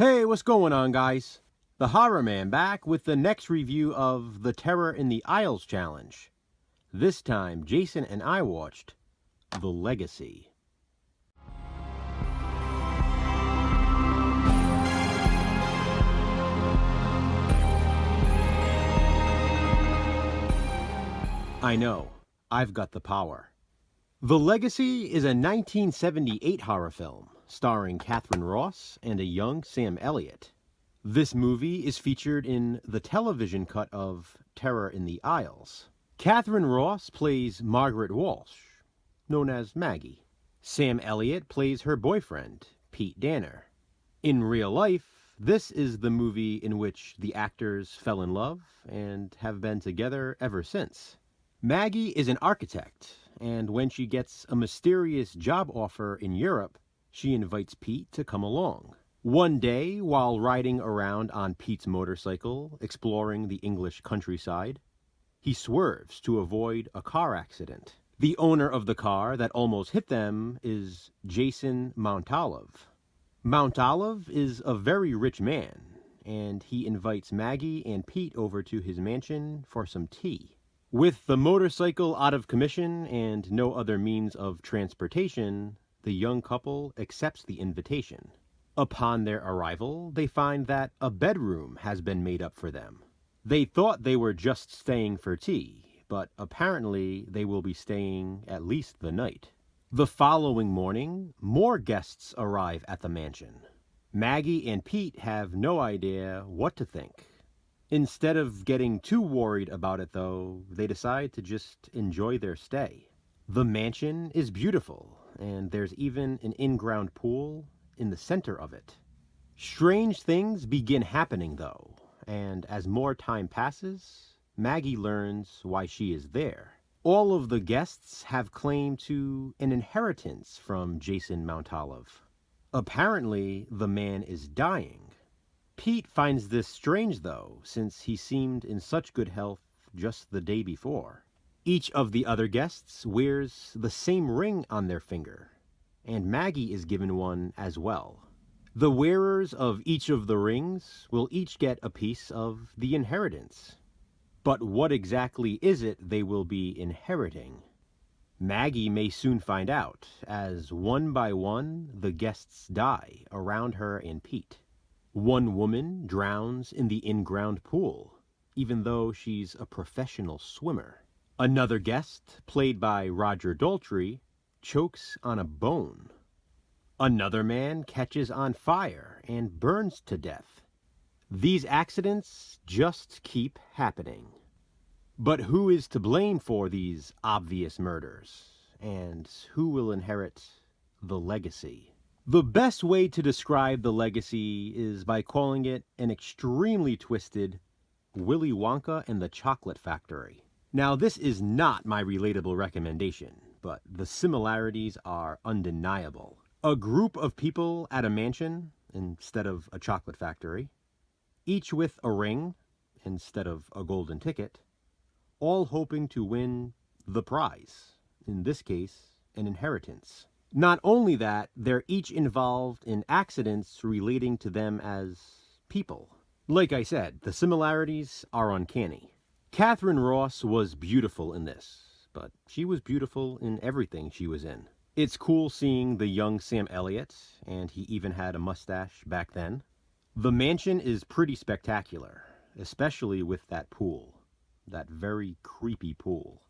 Hey, what's going on, guys? The Horror Man back with the next review of the Terror in the Isles challenge. This time, Jason and I watched The Legacy. I know, I've got the power. The Legacy is a 1978 horror film starring Katharine Ross and a young Sam Elliott. This movie is featured in the television cut of Terror in the Isles. Katharine Ross plays Margaret Walsh, known as Maggie. Sam Elliott plays her boyfriend, Pete Danner. In real life, this is the movie in which the actors fell in love and have been together ever since. Maggie is an architect, and when she gets a mysterious job offer in Europe, she invites Pete to come along. One day, while riding around on Pete's motorcycle, exploring the English countryside, he swerves to avoid a car accident. The owner of the car that almost hit them is Jason Montalive. Montalive is a very rich man, and he invites Maggie and Pete over to his mansion for some tea. With the motorcycle out of commission and no other means of transportation, the young couple accepts the invitation. Upon their arrival, they find that a bedroom has been made up for them. They thought they were just staying for tea, but apparently they will be staying at least the night. The following morning, more guests arrive at the mansion. Maggie and Pete have no idea what to think. Instead of getting too worried about it, though, they decide to just enjoy their stay. The mansion is beautiful, and there's even an in-ground pool in the center of it. Strange things begin happening, though, and as more time passes, Maggie learns why she is there. All of the guests have claim to an inheritance from Jason Montalive. Apparently, the man is dying. Pete finds this strange, though, since he seemed in such good health just the day before. Each of the other guests wears the same ring on their finger, and Maggie is given one as well. The wearers of each of the rings will each get a piece of the inheritance. But what exactly is it they will be inheriting? Maggie may soon find out, as one by one the guests die around her and Pete. One woman drowns in the in-ground pool, even though she's a professional swimmer. Another guest, played by Roger Daltrey, chokes on a bone. Another man catches on fire and burns to death. These accidents just keep happening. But who is to blame for these obvious murders? And who will inherit the legacy? The best way to describe The Legacy is by calling it an extremely twisted Willy Wonka and the Chocolate Factory. Now, this is not my relatable recommendation, but the similarities are undeniable. A group of people at a mansion instead of a chocolate factory, each with a ring instead of a golden ticket, all hoping to win the prize, in this case, an inheritance. Not only that, they're each involved in accidents relating to them as people. Like I said, the similarities are uncanny. Katharine Ross was beautiful in this, but she was beautiful in everything she was in. It's cool seeing the young Sam Elliott, and he even had a mustache back then. The mansion is pretty spectacular, especially with that pool. That very creepy pool.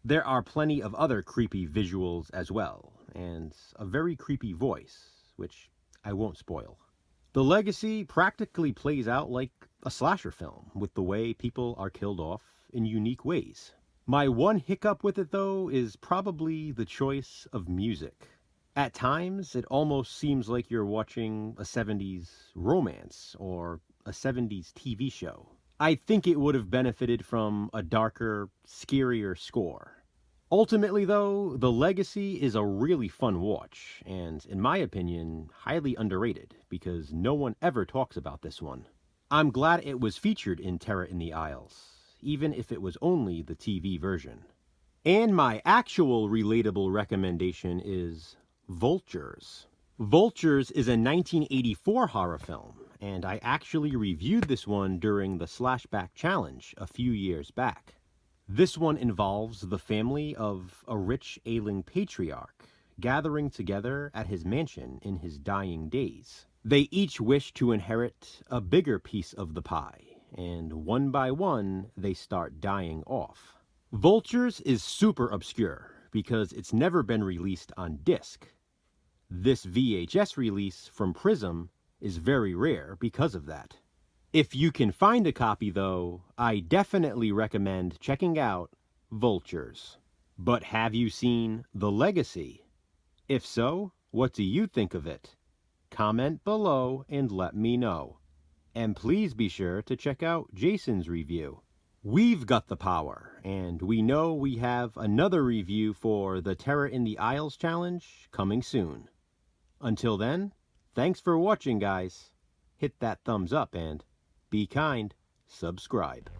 There are plenty of other creepy visuals as well, and a very creepy voice, which I won't spoil. The Legacy practically plays out like a slasher film, with the way people are killed off in unique ways. My one hiccup with it, though, is probably the choice of music. At times, it almost seems like you're watching a 70s romance or a 70s TV show. I think it would have benefited from a darker, scarier score. Ultimately, though, The Legacy is a really fun watch, and, in my opinion, highly underrated, because no one ever talks about this one. I'm glad it was featured in Terror in the Isles, even if it was only the TV version. And my actual relatable recommendation is Vultures. Vultures is a 1984 horror film, and I actually reviewed this one during the Slashback Challenge a few years back. This one involves the family of a rich ailing patriarch gathering together at his mansion in his dying days. They each wish to inherit a bigger piece of the pie, and one by one they start dying off. Vultures is super obscure because it's never been released on disc. This VHS release from Prism is very rare because of that. If you can find a copy though, I definitely recommend checking out Vultures. But have you seen The Legacy? If so, what do you think of it? Comment below and let me know. And please be sure to check out Jason's review. We've got the power, and we know we have another review for the Terror in the Isles challenge coming soon. Until then, thanks for watching, guys. Hit that thumbs up and be kind, subscribe.